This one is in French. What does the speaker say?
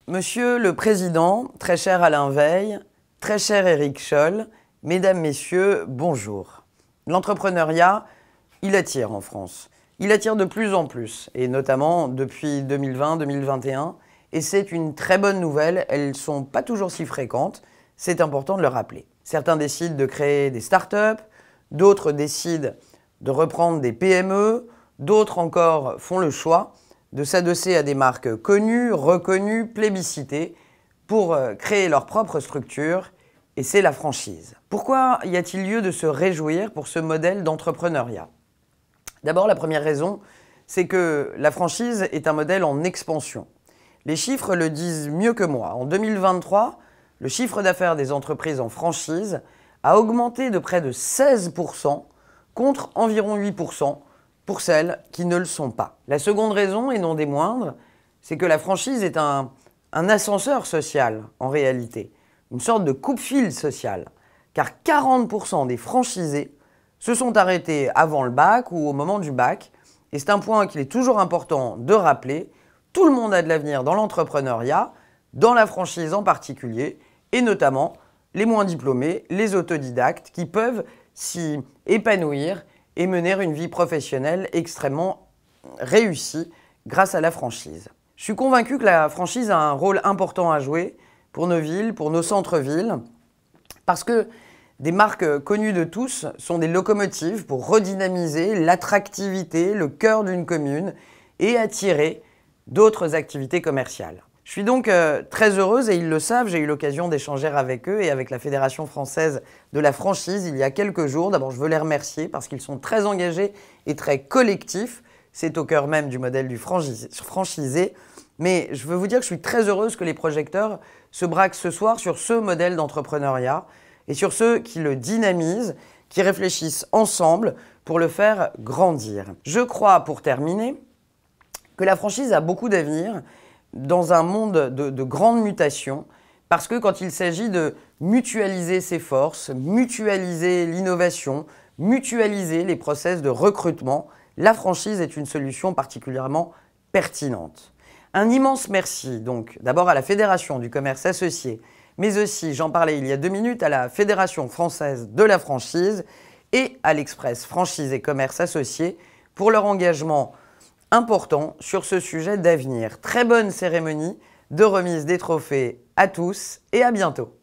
Monsieur le Président, très cher Alain Veil, très cher Éric Scholl, mesdames, messieurs, bonjour. L'entrepreneuriat, il attire en France. Il attire de plus en plus, et notamment depuis 2020-2021, et c'est une très bonne nouvelle, elles ne sont pas toujours si fréquentes, c'est important de le rappeler. Certains décident de créer des startups, d'autres décident de reprendre des PME, d'autres encore font le choix de s'adosser à des marques connues, reconnues, plébiscitées pour créer leur propre structure, et c'est la franchise. Pourquoi y a-t-il lieu de se réjouir pour ce modèle d'entrepreneuriat? D'abord, la première raison, c'est que la franchise est un modèle en expansion. Les chiffres le disent mieux que moi. En 2023, le chiffre d'affaires des entreprises en franchise a augmenté de près de 16% contre environ 8% pour celles qui ne le sont pas. La seconde raison, et non des moindres, c'est que la franchise est un ascenseur social en réalité, une sorte de coupe-fil social, car 40% des franchisés se sont arrêtés avant le bac ou au moment du bac, et c'est un point qu'il est toujours important de rappeler, tout le monde a de l'avenir dans l'entrepreneuriat, dans la franchise en particulier, et notamment les moins diplômés, les autodidactes qui peuvent s'y épanouir et mener une vie professionnelle extrêmement réussie grâce à la franchise. Je suis convaincu que la franchise a un rôle important à jouer pour nos villes, pour nos centres-villes, parce que des marques connues de tous sont des locomotives pour redynamiser l'attractivité, le cœur d'une commune et attirer d'autres activités commerciales. Je suis donc très heureuse, et ils le savent, j'ai eu l'occasion d'échanger avec eux et avec la Fédération française de la franchise il y a quelques jours. D'abord, je veux les remercier parce qu'ils sont très engagés et très collectifs. C'est au cœur même du modèle du franchisé. Mais je veux vous dire que je suis très heureuse que les projecteurs se braquent ce soir sur ce modèle d'entrepreneuriat et sur ceux qui le dynamisent, qui réfléchissent ensemble pour le faire grandir. Je crois, pour terminer, que la franchise a beaucoup d'avenir dans un monde de grandes mutations, parce que quand il s'agit de mutualiser ses forces, mutualiser l'innovation, mutualiser les process de recrutement, la franchise est une solution particulièrement pertinente. Un immense merci donc d'abord à la Fédération du commerce associé, mais aussi, j'en parlais il y a 2 minutes, à la Fédération française de la franchise et à l'Express Franchise et Commerce Associé pour leur engagement important sur ce sujet d'avenir. Très bonne cérémonie de remise des trophées à tous et à bientôt.